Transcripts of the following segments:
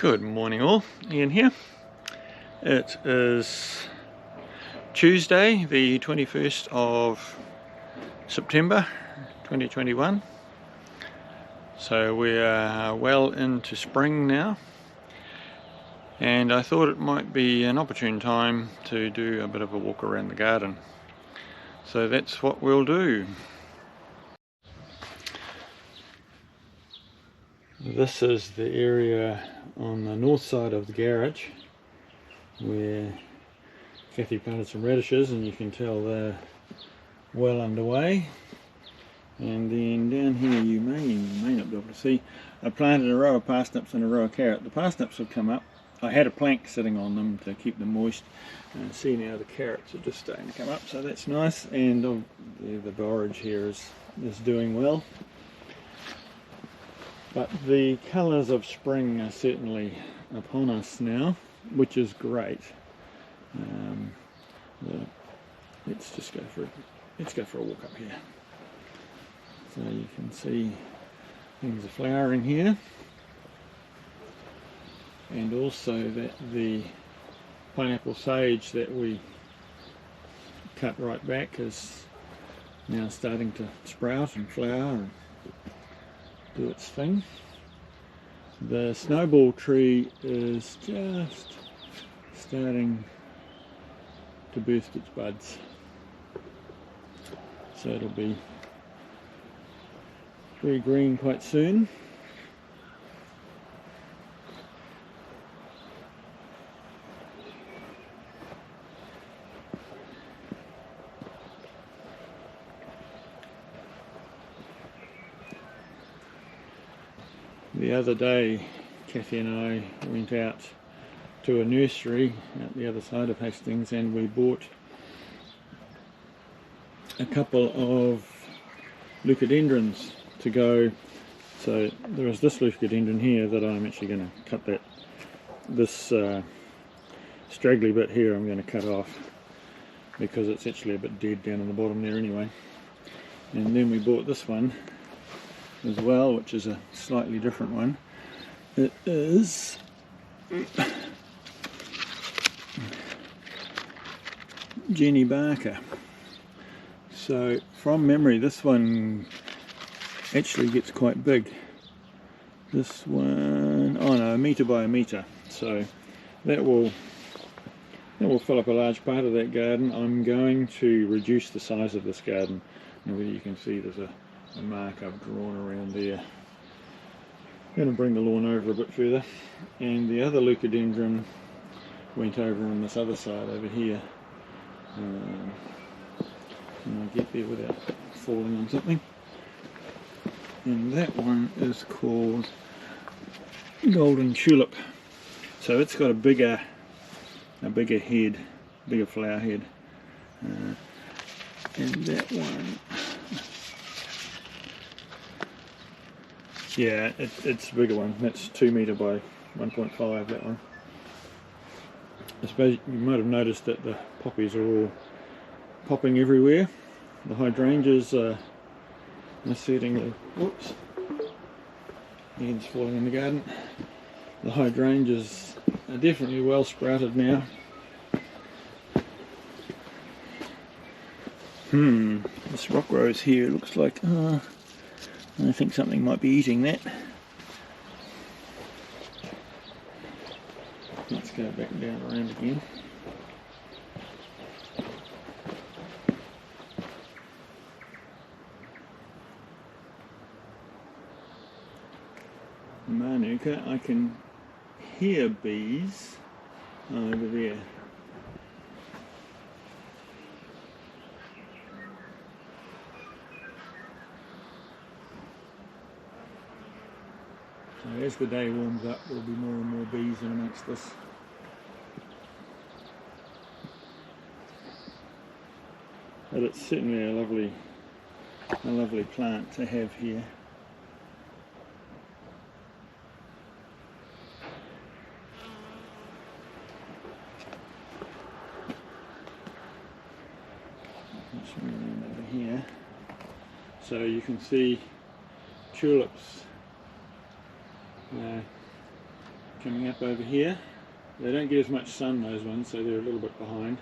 Good morning all, Ian here. It is Tuesday the 21st of September 2021, so we are well into spring now, and I thought it might be an opportune time to do a bit of a walk around the garden, so that's what we'll do. This is the area on the north side of the garage where Kathy planted some radishes, and you can tell they're well underway. And then down here you may not be able to see, I planted a row of parsnips and a row of carrot. The parsnips have come up. I had a plank sitting on them to keep them moist, and see now the carrots are just starting to come up, so that's nice. And the borage here is doing well. But the colours of spring are certainly upon us now, which is great. Let's go for a walk up here. So you can see things are flowering here, and also that the pineapple sage that we cut right back is now starting to sprout and flower and do its thing. The snowball tree is just starting to burst its buds, so it'll be very green quite soon. The other day, Kathy and I went out to a nursery at the other side of Hastings, and we bought a couple of leucadendrons to go. So there is this leucadendron here that I'm actually going to cut this straggly bit here I'm going to cut off, because it's actually a bit dead down in the bottom there anyway. And then we bought this one as well, which is a slightly different one. It is Jenny Barker. So from memory, this one actually gets quite big. This one, oh no, a metre by a metre. So that will fill up a large part of that garden. I'm going to reduce the size of this garden. And whether you can see, there's a mark I've drawn around there. I'm going to bring the lawn over a bit further, and the other leucadendron went over on this other side over here. And I'll get there without falling on something. And that one is called Golden Tulip. So it's got a bigger head, bigger flower head. And that one, yeah, it's a bigger one. That's 2 metre by 1.5, that one. I suppose you might have noticed that the poppies are all popping everywhere. The hydrangeas are certainly, whoops, head's falling in the garden. The hydrangeas are definitely well sprouted now. This rock rose here, it looks like, I think something might be eating that. Let's go back down around again. Manuka, I can hear bees over there. So as the day warms up, there'll be more and more bees in amongst this. But it's certainly a lovely plant to have here. Let's swing around over here. So you can see tulips coming up over here. They don't get as much sun, those ones, so they're a little bit behind.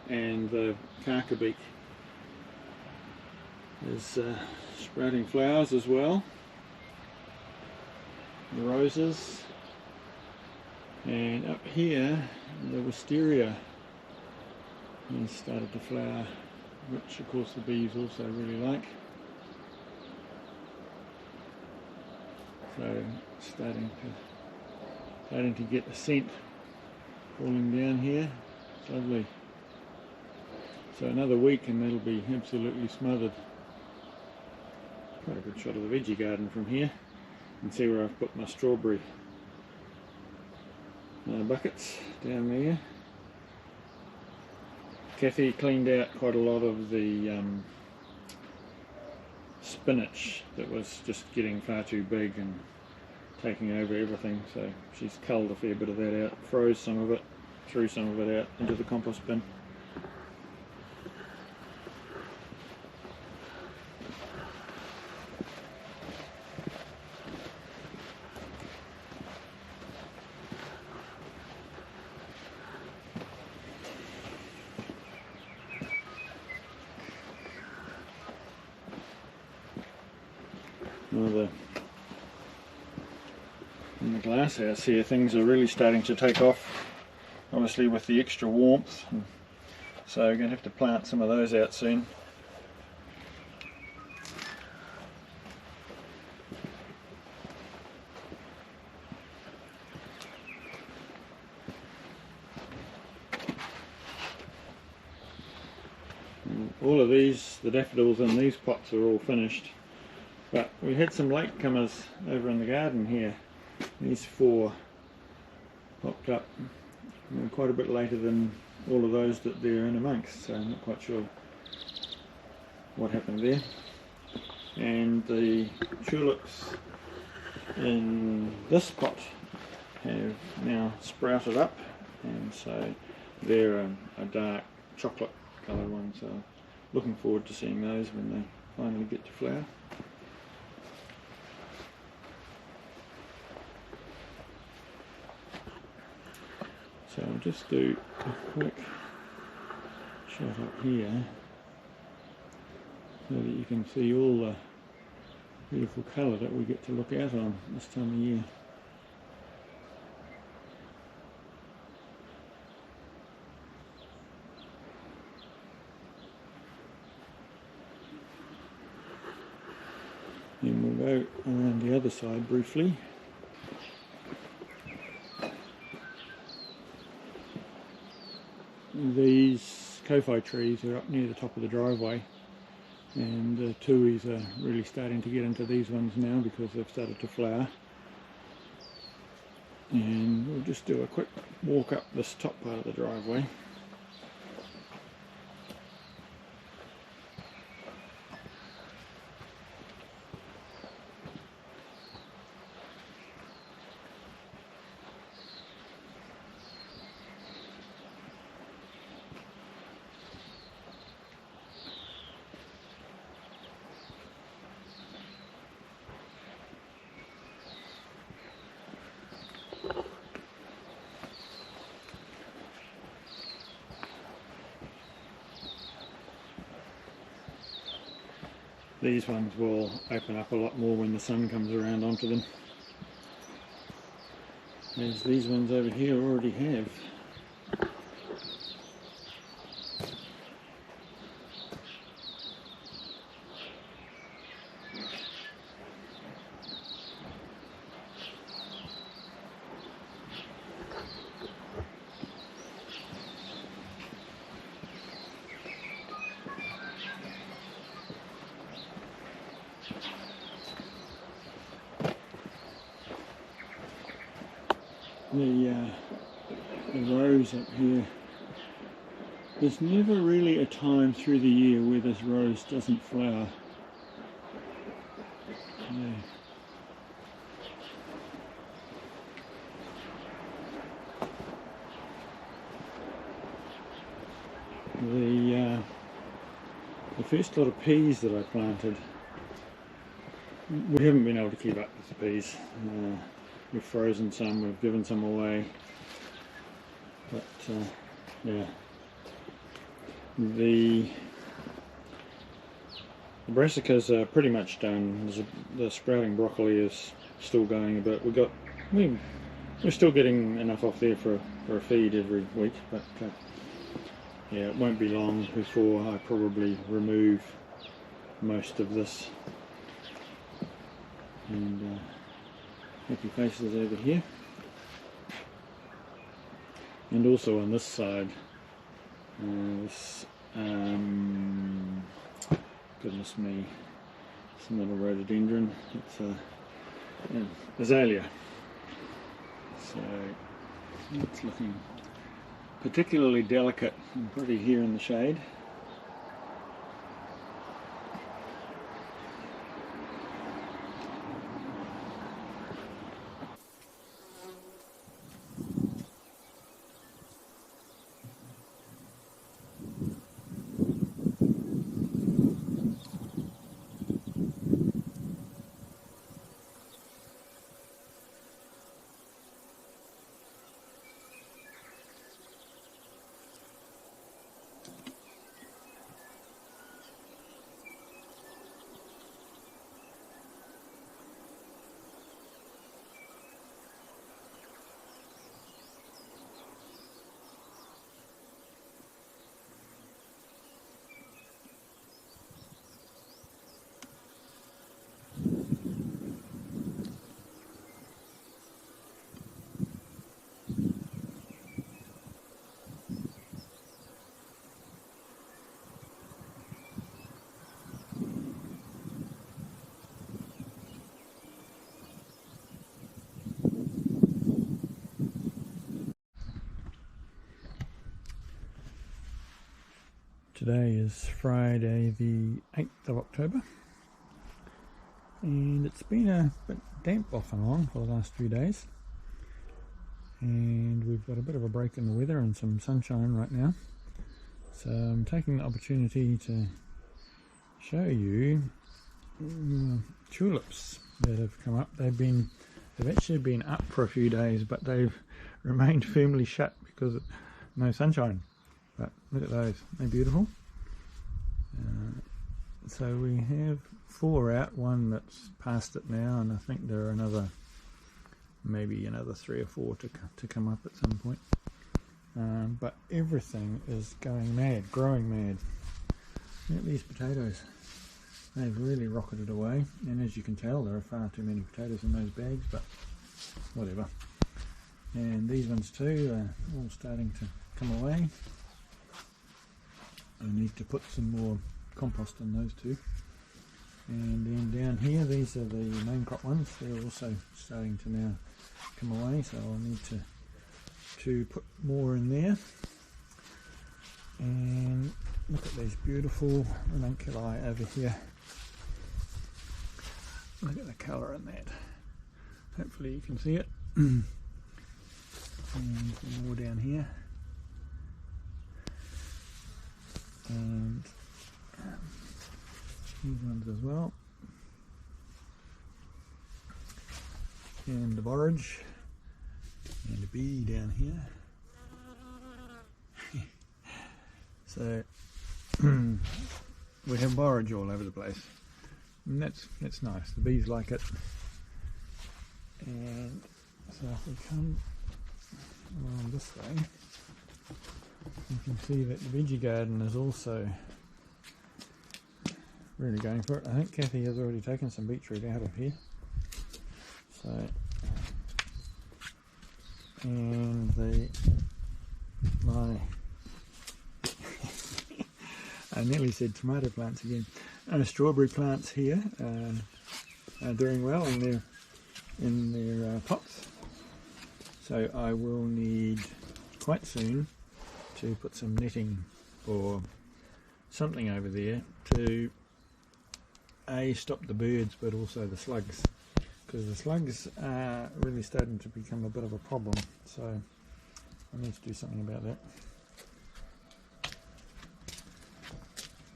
And the carcabeak is sprouting flowers as well. The roses. And up here, the wisteria has started to flower, which of course the bees also really like. So starting to get the scent falling down here. It's lovely. So another week and that'll be absolutely smothered. Quite a good shot of the veggie garden from here. You can see where I've put my strawberry buckets down there. Kathy cleaned out quite a lot of the spinach that was just getting far too big and taking over everything, so she's culled a fair bit of that out, froze some of it, threw some of it out into the compost bin. In the glass house here, things are really starting to take off, obviously with the extra warmth, so we're going to have to plant some of those out soon. All of these, the daffodils in these pots are all finished, but we had some latecomers over in the garden here. These 4 popped up quite a bit later than all of those that they're in amongst, so I'm not quite sure what happened there. And the tulips in this pot have now sprouted up, and so they're a dark chocolate coloured one, so looking forward to seeing those when they finally get to flower. So I'll just do a quick shot up here so that you can see all the beautiful colour that we get to look out on this time of year. Then we'll go around the other side briefly. These kofi trees are up near the top of the driveway, and the tuis are really starting to get into these ones now because they've started to flower. And we'll just do a quick walk up this top part of the driveway. These ones will open up a lot more when the sun comes around onto them, as these ones over here already have. The rose up here, there's never really a time through the year where this rose doesn't flower. The first lot of peas that I planted, we haven't been able to keep up with the peas. we've frozen some, we've given some away, but yeah, the brassicas are pretty much done. The sprouting broccoli is still going a bit. We're still getting enough off there for a feed every week, but yeah, it won't be long before I probably remove most of this. And happy faces over here, and also on this side, this goodness me, it's not a rhododendron, it's an azalea. So it's looking particularly delicate and pretty here in the shade. Today is Friday the 8th of October, and it's been a bit damp off and on for the last few days, and we've got a bit of a break in the weather and some sunshine right now, so I'm taking the opportunity to show you tulips that have come up. They've actually been up for a few days, but they've remained firmly shut because of no sunshine. But look at those, they're beautiful. So we have 4 out, one that's past it now, and I think there are maybe another 3 or 4 to come up at some point. But everything is going mad, growing mad. Look at these potatoes. They've really rocketed away, and as you can tell there are far too many potatoes in those bags, but whatever. And these ones too are all starting to come away. I need to put some more compost in those too. And then down here, these are the main crop ones. They're also starting to now come away, so I'll need to put more in there. And look at these beautiful ranunculi over here. Look at the colour in that. Hopefully you can see it. And some more down here. And these ones as well, and the borage, and a bee down here. So we have borage all over the place, and that's nice. The bees like it. And so if we come along this way, you can see that the veggie garden is also really going for it. I think Kathy has already taken some beetroot out of here. So, and I nearly said tomato plants again. Strawberry plants here are doing well in their pots. So I will need quite soon to put some netting or something over there to stop the birds, but also the slugs, because the slugs are really starting to become a bit of a problem, so I need to do something about that.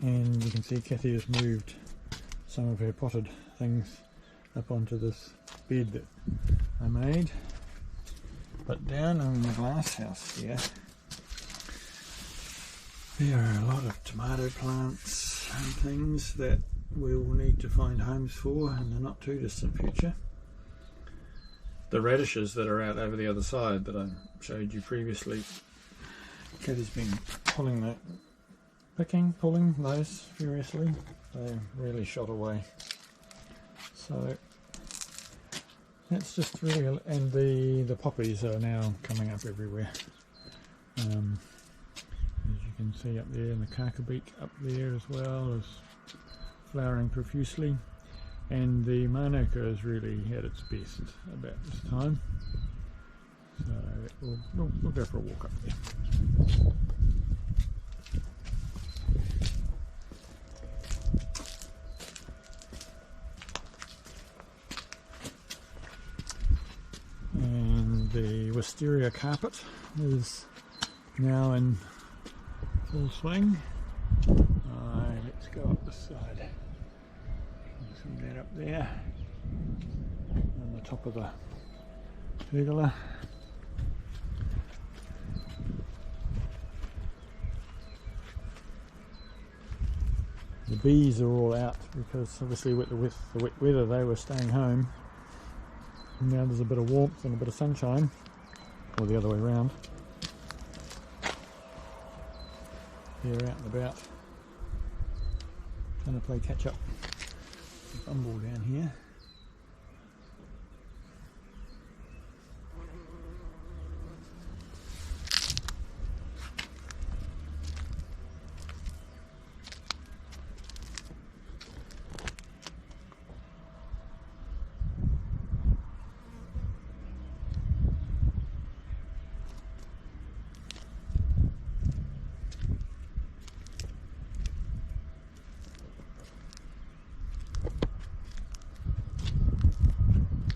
And you can see Kathy has moved some of her potted things up onto this bed that I made. But down in the glass house here, there are a lot of tomato plants and things that we'll need to find homes for in the not too distant future. The radishes that are out over the other side that I showed you previously, Kat has been pulling those furiously. They really shot away. So that's just really, and the poppies are now coming up everywhere. As you can see up there, and the carcabeak up there as well is flowering profusely. And the manuka is really at its best about this time. So we'll go for a walk up there. And the wisteria carpet is now in full swing. Let's go up this side. You can see that up there on the top of the pergola. The bees are all out because obviously with the wet weather they were staying home. And now there's a bit of warmth and a bit of sunshine, or the other way around. They're out and about trying to play catch up. Bumble down here.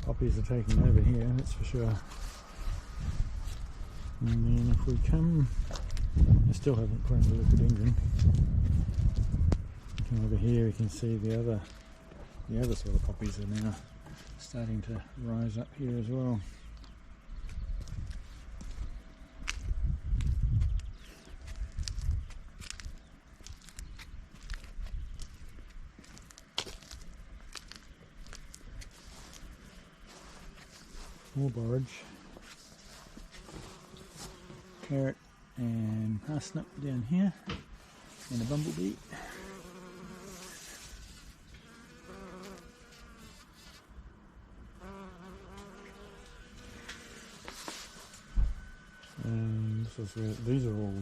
Poppies are taking over here, that's for sure. And then if we come, I still haven't put in the leucodendron. Come over here, you can see the other sort of poppies are now starting to rise up here as well. More borage, carrot and parsnip down here, and a bumblebee. And this is where, these are all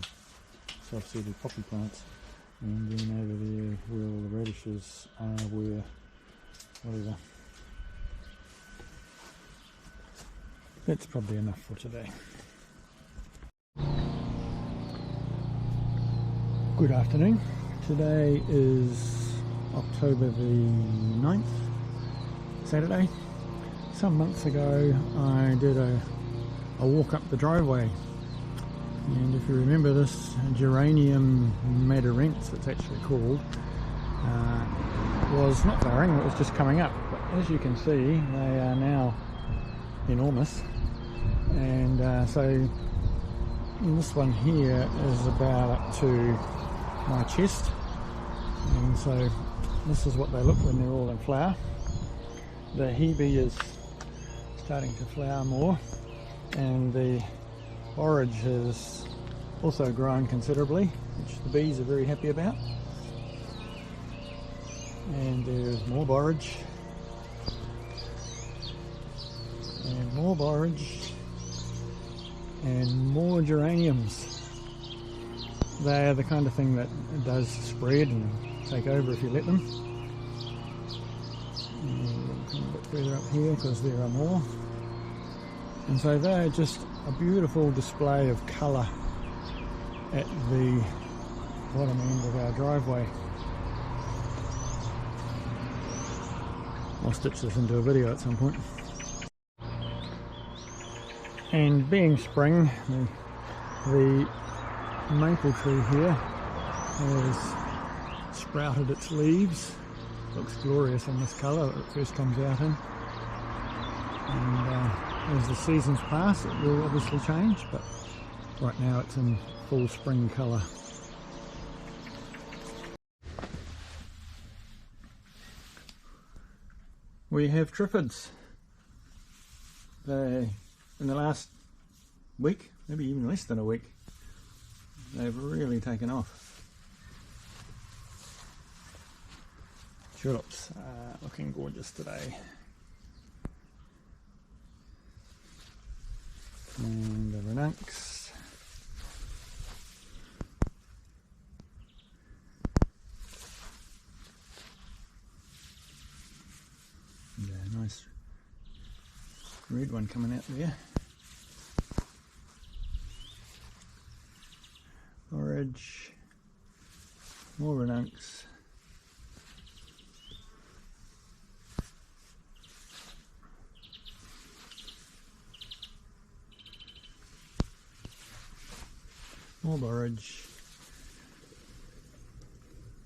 self-seeded poppy plants, and then over there where all the radishes are, where whatever. That's probably enough for today. Good afternoon. Today is October the 9th, Saturday. Some months ago I did a walk up the driveway, and if you remember, this geranium madarents, it's actually called, was not flowering, it was just coming up. But as you can see, they are now enormous. And so this one here is about up to my chest, and so this is what they look when they're all in flower. The hebe is starting to flower more, and the borage has also grown considerably, which the bees are very happy about. And there's more borage, and more borage, and more geraniums. They are the kind of thing that does spread and take over if you let them. And we'll come a bit further up here because there are more. And so they're just a beautiful display of colour at the bottom end of our driveway. I'll stitch this into a video at some point. And being spring, the maple tree here has sprouted its leaves, Looks glorious in this colour that it first comes out in. And as the seasons pass, it will obviously change, but right now it's in full spring colour. We have triffids. They, in the last week, maybe even less than a week, they've really taken off. Tulips are looking gorgeous today. And the Bonnets. Yeah, nice red one coming out there. Orange, more Bonnets. More borage,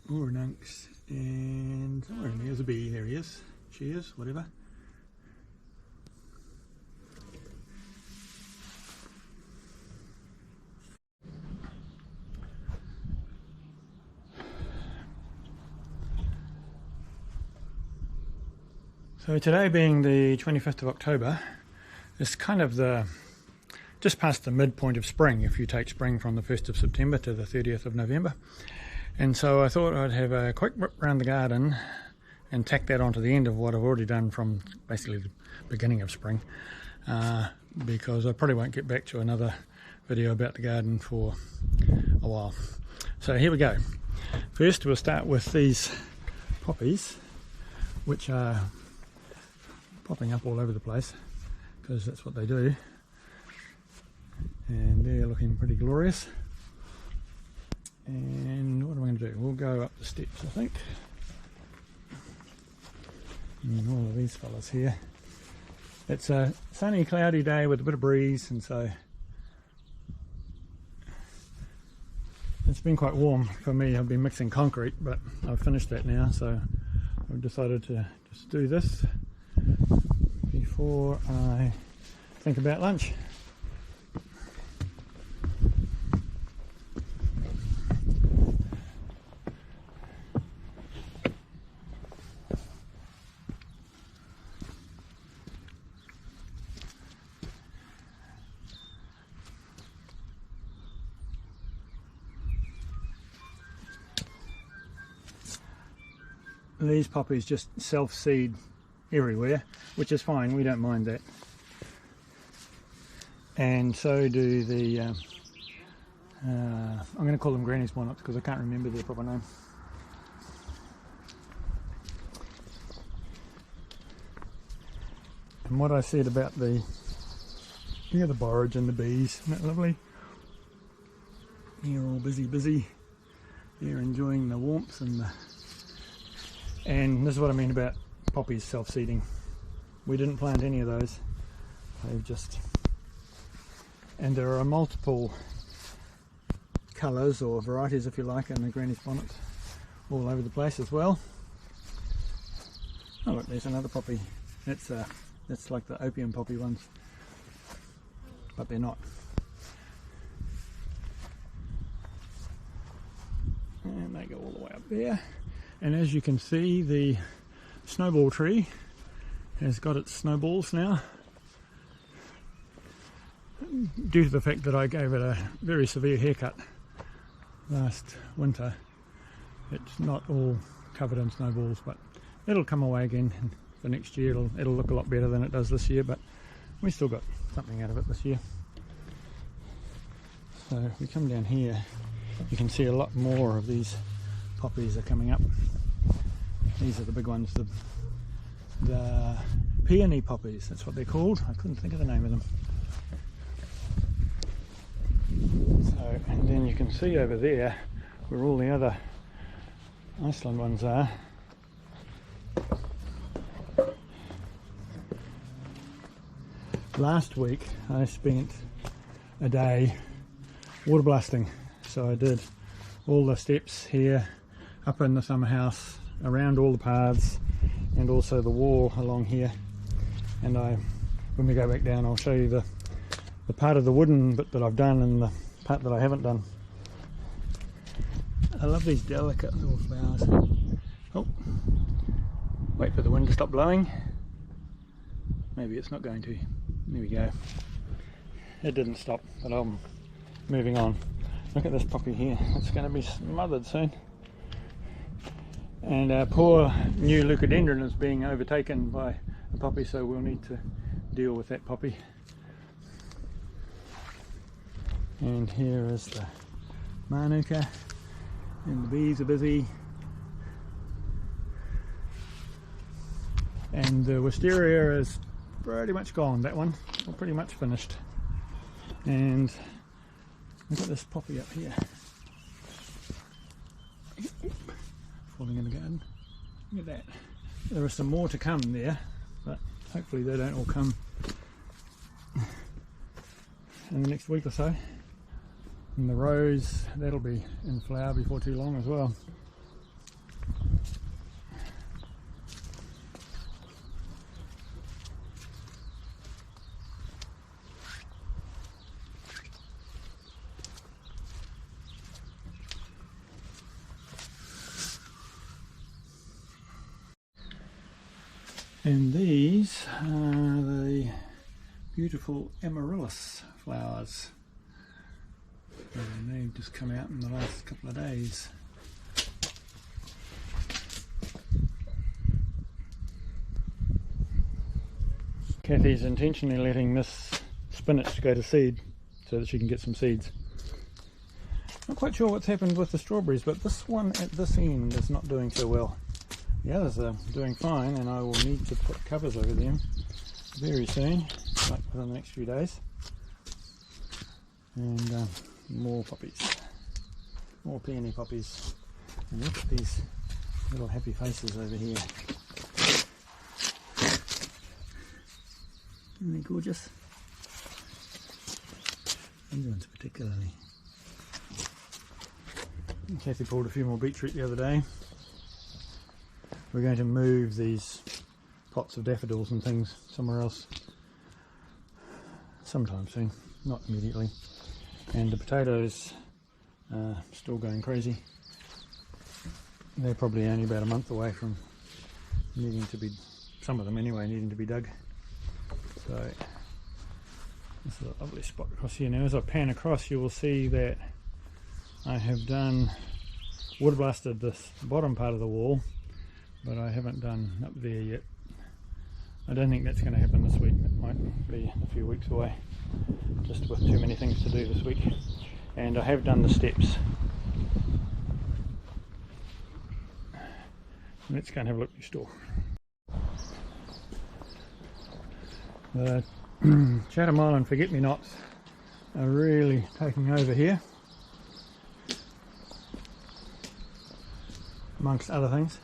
more Bonnets, and oh, there's a bee. There he is. She is, whatever. So today being the 25th of October, it's kind of just past the midpoint of spring if you take spring from the 1st of September to the 30th of November. And so I thought I'd have a quick rip around the garden and tack that onto the end of what I've already done from basically the beginning of spring, because I probably won't get back to another video about the garden for a while. So here we go. First we'll start with these poppies, which are popping up all over the place because that's what they do, and they're looking pretty glorious. And what am I going to do? We'll go up the steps, I think, and all of these fellas here. It's a sunny cloudy day with a bit of breeze, and so it's been quite warm for me. I've been mixing concrete, but I've finished that now, so I've decided to just do this before I think about lunch. These poppies just self-seed everywhere, which is fine, we don't mind that. And so do the, I'm going to call them Granny's Bonnets because I can't remember their proper name. And what I said about the borage and the bees, isn't that lovely? They're all busy. They're enjoying the warmth and this is what I mean about poppies self-seeding. We didn't plant any of those. They've just, and there are multiple colours or varieties, if you like, in the Granny's Bonnets all over the place as well. Oh look, there's another poppy. That's like the opium poppy ones, but they're not. And they go all the way up there. And as you can see, the snowball tree has got its snowballs now, due to the fact that I gave it a very severe haircut last winter. It's not all covered in snowballs, but it'll come away again for next year. It'll look a lot better than it does this year, but we still got something out of it this year. So if we come down here, you can see a lot more of these poppies are coming up. These are the big ones, the peony poppies, that's what they're called. I couldn't think of the name of them. So, and then you can see over there where all the other Iceland ones are. Last week I spent a day water blasting, so I did all the steps here up in the summer house around all the paths and also the wall along here. And when we go back down, I'll show you the part of the wooden bit that I've done and the part that I haven't done. I love these delicate little flowers. Oh, wait for the wind to stop blowing. Maybe it's not going to. There we go. It didn't stop, but I'm moving on. Look at this poppy here. It's going to be smothered soon. And our poor new leucadendron is being overtaken by a poppy, so we'll need to deal with that poppy. And here is the manuka, and the bees are busy. And the wisteria is pretty much gone, that one, or pretty much finished. And look at this poppy up here. Falling in the garden. Look at that. There are some more to come there, but hopefully they don't all come in the next week or so. And the rose, that'll be in flower before too long as well. And these are the beautiful Amaryllis flowers. And they've just come out in the last couple of days. Kathy's intentionally letting this spinach go to seed so that she can get some seeds. Not quite sure what's happened with the strawberries, but this one at this end is not doing so well. The others are doing fine, and I will need to put covers over them very soon, like within the next few days. And more poppies, more peony poppies. And look at these little happy faces over here. Isn't they gorgeous? These ones particularly. Kathy pulled a few more beetroot the other day. We're going to move these pots of daffodils and things somewhere else sometime soon, not immediately. And the potatoes are still going crazy. They're probably only about a month away from needing to be, some of them anyway, needing to be dug. So this is a lovely spot across here. Now as I pan across, you will see that I have done wood blasted this bottom part of the wall, but I haven't done up there yet. I don't think that's going to happen this week. It might be a few weeks away, just with too many things to do this week. And I have done the steps. Let's go and have a look next door. The Chatham Island forget-me-nots are really taking over here, amongst other things.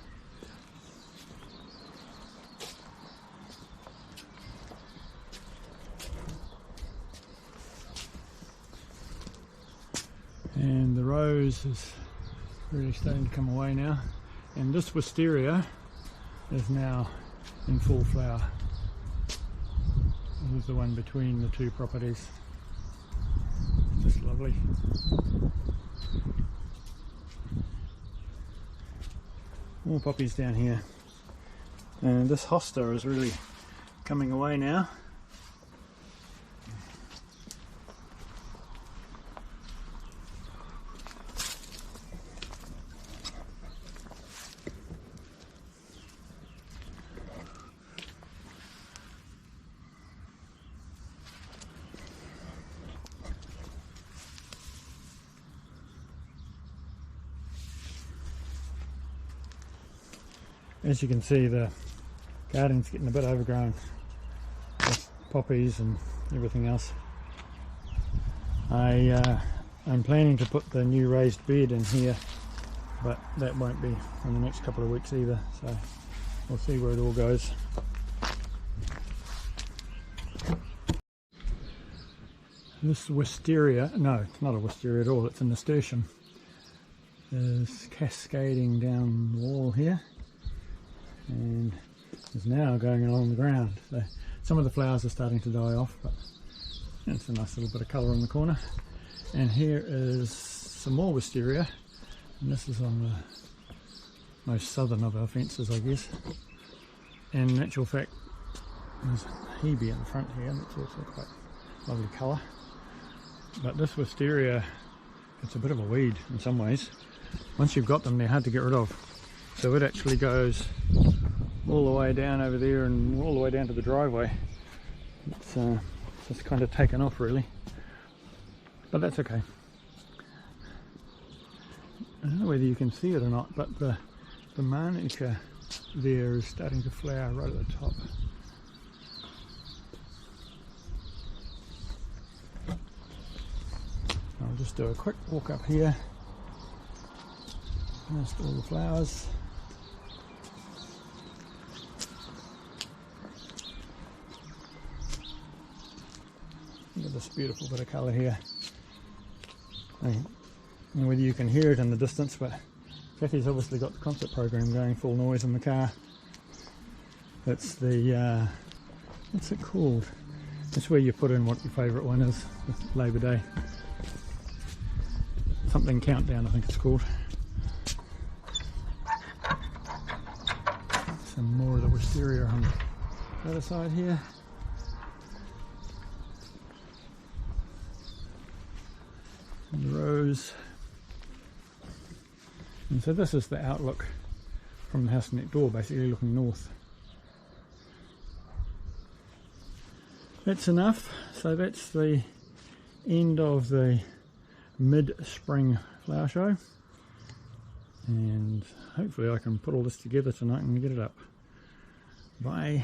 And the rose is really starting to come away now, and this wisteria is now in full flower. This is the one between the two properties. It's just lovely. More poppies down here, and this hosta is really coming away now. As you can see, the garden's getting a bit overgrown with poppies and everything else. I'm planning to put the new raised bed in here, but that won't be in the next couple of weeks either, so we'll see where it all goes. This wisteria, no, it's not a wisteria at all, it's a nasturtium, is cascading down the wall here. and is now going along the ground. So some of the flowers are starting to die off, but it's a nice little bit of colour in the corner. And here is some more wisteria, and this is on the most southern of our fences, I guess. And in actual fact, there's Hebe in the front here, and it's also quite lovely colour. But this wisteria, it's a bit of a weed in some ways. Once you've got them, they're hard to get rid of. So it actually goes all the way down over there and all the way down to the driveway. It's just kind of taken off really, but that's okay. I don't know whether you can see it or not, but the manuka there is starting to flower right at the top. I'll just do a quick walk up here. Past all the flowers. Look at this beautiful bit of colour here. I don't know whether you can hear it in the distance, but Kathy's obviously got the concert program going full noise in the car. It's the, what's it called? It's where you put in what your favourite one is with Labour Day. Something countdown, I think it's called. Some more of the wisteria on the other side here. And the rose. And so this is the outlook from the house next door, basically looking north. That's enough. So that's the end of the mid-spring flower show, and hopefully I can put all this together tonight and get it up. Bye.